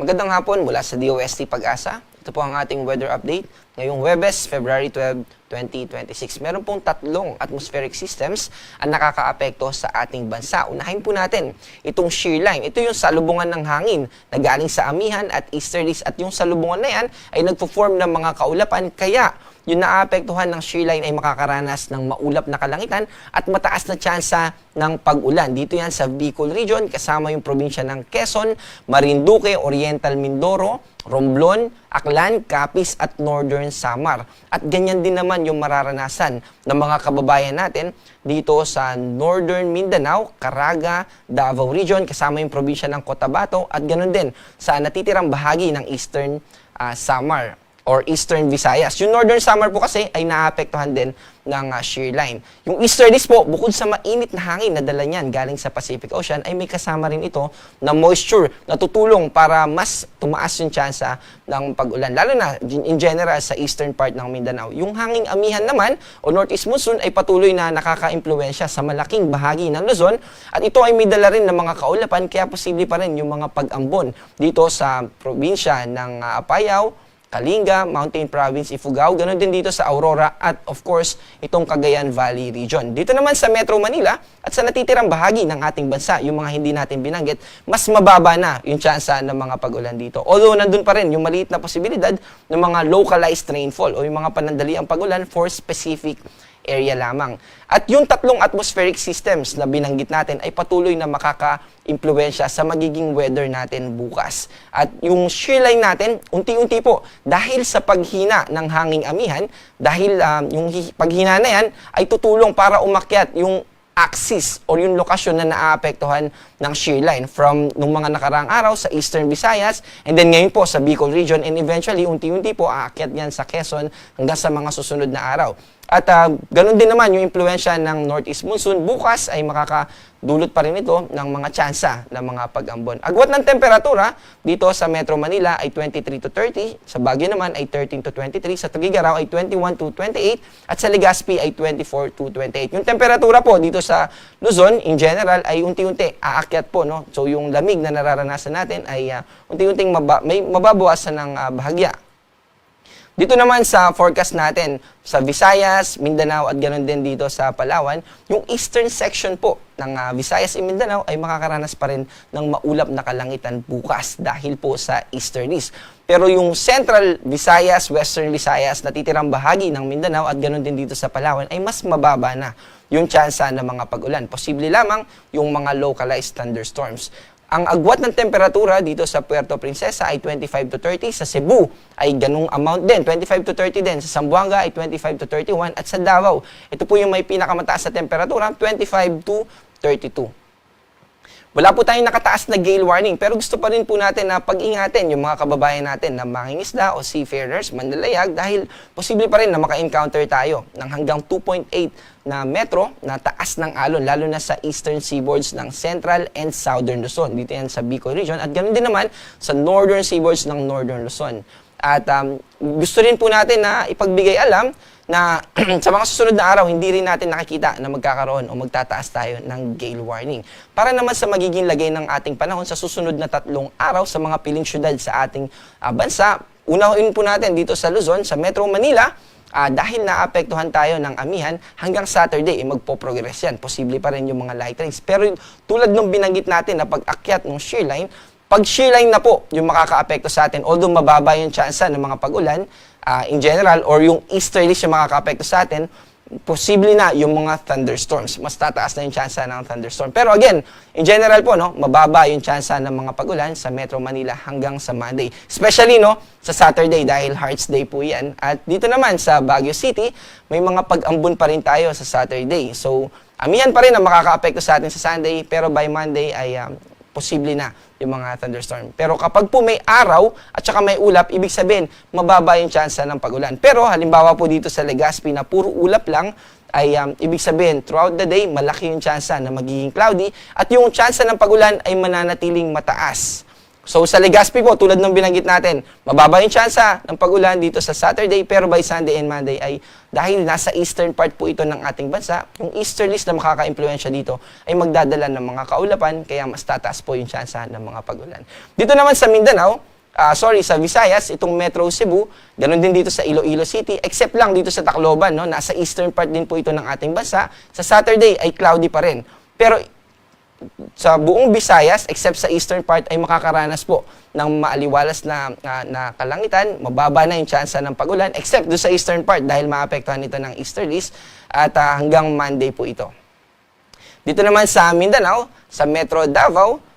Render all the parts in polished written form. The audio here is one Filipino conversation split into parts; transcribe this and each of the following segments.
Magandang hapon mula sa DOST Pag-asa. Ito po ang ating weather update. Ngayong Huwebes, February 12, 2026. Meron pong tatlong atmospheric systems ang nakakaapekto sa ating bansa. Unahin po natin itong shear line. Ito yung salubungan ng hangin na galing sa amihan at easterlies. At yung salubungan na yan ay nagpo-form ng mga kaulapan. Kaya yung naapektuhan ng shear line ay makakaranas ng maulap na kalangitan at mataas na tsansa ng pag-ulan. Dito yan sa Bicol Region, kasama yung probinsya ng Quezon, Marinduque, Oriental Mindoro, Romblon, Aklan, Capiz at Northern Samar. At ganyan din naman yung mararanasan ng mga kababayan natin dito sa Northern Mindanao, Caraga, Davao Region, kasama yung probinsya ng Cotabato at ganun din sa natitirang bahagi ng Eastern Samar or Eastern Visayas. Yung Northern Samar po kasi ay naapektuhan din ng shear line. Yung easterlies po, bukod sa mainit na hangin na dala niyan galing sa Pacific Ocean, ay may kasama rin ito na moisture na tutulong para mas tumaas yung tsansa ng pag-ulan. Lalo na in general sa eastern part ng Mindanao. Yung hanging amihan naman o northeast monsoon ay patuloy na nakaka-impluwensya sa malaking bahagi ng Luzon at ito ay may dala rin ng mga kaulapan kaya posible pa rin yung mga pag-ambon dito sa probinsya ng Apayao, Kalinga, Mountain Province, Ifugao, ganun din dito sa Aurora at of course, itong Cagayan Valley Region. Dito naman sa Metro Manila at sa natitirang bahagi ng ating bansa, yung mga hindi natin binanggit, mas mababa na yung tsansa ng mga pag-ulan dito. Although nandun pa rin yung maliit na posibilidad ng mga localized rainfall o yung mga panandaliang pag-ulan for specific area lamang. At yung tatlong atmospheric systems na binanggit natin ay patuloy na makaka-impluwensya sa magiging weather natin bukas. At yung shear line natin, unti-unti po, dahil sa paghina ng hanging amihan, dahil yung paghina na yan ay tutulong para umakyat yung axis o yung lokasyon na naaapektuhan ng shear line from nung mga nakaraang araw sa Eastern Visayas and then ngayon po sa Bicol Region and eventually unti-unti po aakyat yan sa Quezon hanggang sa mga susunod na araw. At ganun din naman yung impluensya ng northeast monsoon. Bukas ay makakadulot pa rin ito ng mga tsansa ng mga pag-ambon. Agwat ng temperatura dito sa Metro Manila ay 23 to 30, sa Baguio naman ay 13 to 23, sa Tuguegarao ay 21 to 28, at sa Legazpi ay 24 to 28. Yung temperatura po dito sa Luzon, in general, ay unti-unti aakyat po. No? So yung lamig na nararanasan natin ay unti-unting may mababawasan ng bahagya. Dito naman sa forecast natin, sa Visayas, Mindanao at ganoon din dito sa Palawan, yung eastern section po ng Visayas at Mindanao ay makakaranas pa rin ng maulap na kalangitan bukas dahil po sa easterlies. Pero yung central Visayas, western Visayas, natitirang bahagi ng Mindanao at ganoon din dito sa Palawan ay mas mababa na yung tsansa ng mga pag-ulan. Posible lamang yung mga localized thunderstorms. Ang agwat ng temperatura dito sa Puerto Princesa ay 25 to 30. Sa Cebu ay ganung amount din, 25 to 30 din. Sa Zamboanga ay 25 to 31. At sa Davao, ito po yung may pinakamataas na temperatura, 25 to 32. Wala po tayong nakataas na gale warning, pero gusto pa rin po natin na pag-ingatin yung mga kababayan natin na mangingisda o seafarers, manlalayag, dahil posible pa rin na maka-encounter tayo ng hanggang 2.8 na metro na taas ng alon, lalo na sa eastern seaboards ng Central and Southern Luzon. Dito yan sa Bicol Region at ganoon din naman sa northern seaboards ng Northern Luzon. At gusto rin po natin na ipagbigay alam na sa mga susunod na araw, hindi rin natin nakikita na magkakaroon o magtataas tayo ng gale warning. Para naman sa magiging lagay ng ating panahon sa susunod na 3 araw sa mga piling syudad sa ating bansa, unahin po natin dito sa Luzon, sa Metro Manila, dahil naapektuhan tayo ng amihan, hanggang Saturday, magpo-progress yan. Posible pa rin yung mga light rains. Pero tulad nung binanggit natin na pag-akyat ng shear line, pag shear line na po yung makakaapekto sa atin, although mababa yung tsansa ng mga pag-ulan, in general, or yung easterlies yung makakaapekto sa atin, posible na yung mga thunderstorms. Mas tataas na yung tsansa ng thunderstorm. Pero again, in general po, no, mababa yung tsansa ng mga pag-ulan sa Metro Manila hanggang sa Monday. Especially no, sa Saturday dahil Hearts Day po yan. At dito naman sa Baguio City, may mga pag-ambon pa rin tayo sa Saturday. So, amihan pa rin ang makakaapekto sa atin sa Sunday, pero by Monday ay posible na yung mga thunderstorm. Pero kapag po may araw at saka may ulap, ibig sabihin, mababa yung tsansa ng pag-ulan. Pero halimbawa po dito sa Legazpi na puro ulap lang, ay ibig sabihin, throughout the day, malaki yung tsansa na magiging cloudy at yung tsansa ng pag-ulan ay mananatiling mataas. So sa Legazpi po, tulad ng binanggit natin, mababa yung tsansa ng pag-ulan dito sa Saturday, pero by Sunday and Monday ay dahil nasa eastern part po ito ng ating bansa, yung easterlies na makaka-impluensya dito ay magdadala ng mga kaulapan, kaya mas tataas po yung tsansa ng mga pag-ulan. Dito naman sa Mindanao, sa Visayas, itong Metro Cebu, ganun din dito sa Iloilo City, except lang dito sa Tacloban, no? Nasa eastern part din po ito ng ating bansa. Sa Saturday ay cloudy pa rin. Pero sa buong Visayas, except sa eastern part, ay makakaranas po ng maaliwalas na kalangitan, mababa na yung tsansa ng pag-ulan, except do sa eastern part dahil maapektuhan ito ng easterlies at hanggang Monday po ito. Dito naman sa Mindanao, sa Metro Davao,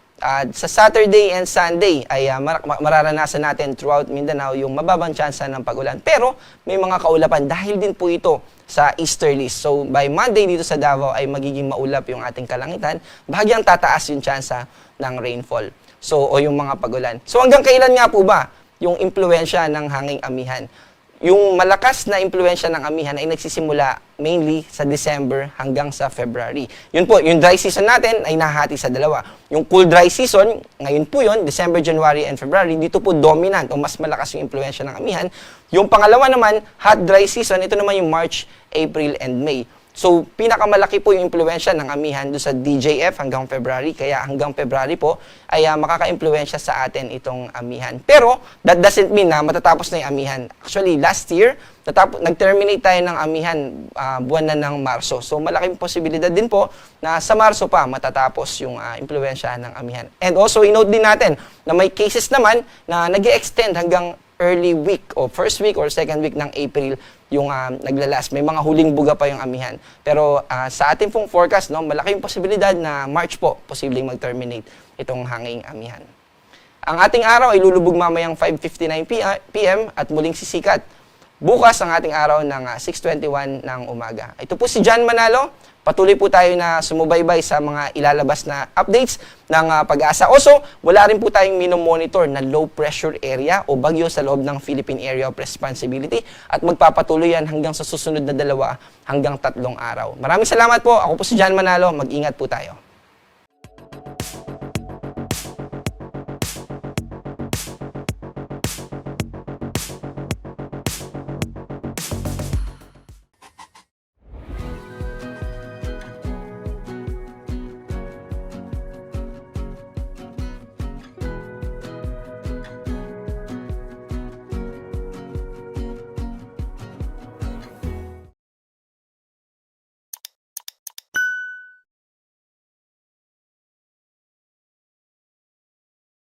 sa Saturday and Sunday ay mararanasan natin throughout Mindanao yung mababang tsansa ng pag-ulan. Pero may mga kaulapan dahil din po ito sa easterlies. So by Monday dito sa Davao ay magiging maulap yung ating kalangitan. Bahagyang tataas yung tsansa ng rainfall. So o yung mga pag-ulan. So hanggang kailan nga po ba yung impluwensya ng hanging amihan? Yung malakas na impluwensya ng amihan ay nagsisimula mainly sa December hanggang sa February. Yun po, yung dry season natin ay nahati sa dalawa. Yung cool dry season, ngayon po yun, December, January, and February, dito po dominant o mas malakas yung impluwensya ng amihan. Yung pangalawa naman, hot dry season, ito naman yung March, April, and May. So, pinakamalaki po yung impluwensya ng amihan doon sa DJF hanggang February. Kaya hanggang February po ay makaka-impluwensya sa atin itong amihan. Pero, that doesn't mean na matatapos na yung amihan. Actually, last year, nag-terminate tayo ng amihan buwan na ng Marso. So, malaking posibilidad din po na sa Marso pa matatapos yung impluwensya ng amihan. And also, i-note din natin na may cases naman na nag-extend hanggang early week o first week or second week ng April yung naglalas. May mga huling buga pa yung amihan. Pero sa ating pong forecast, no, malaking posibilidad na March po posibleng mag-terminate itong hanging amihan. Ang ating araw ay lulubog mamayang 5:59 PM at muling sisikat bukas ang ating araw ng 6:21 ng umaga. Ito po si John Manalo. Patuloy po tayo na sumubaybay sa mga ilalabas na updates ng Pag-asa. Also, wala rin po tayong minomonitor na low pressure area o bagyo sa loob ng Philippine Area of Responsibility at magpapatuloy yan hanggang sa susunod na 2 hanggang 3 araw. Maraming salamat po. Ako po si John Manalo. Mag-ingat po tayo.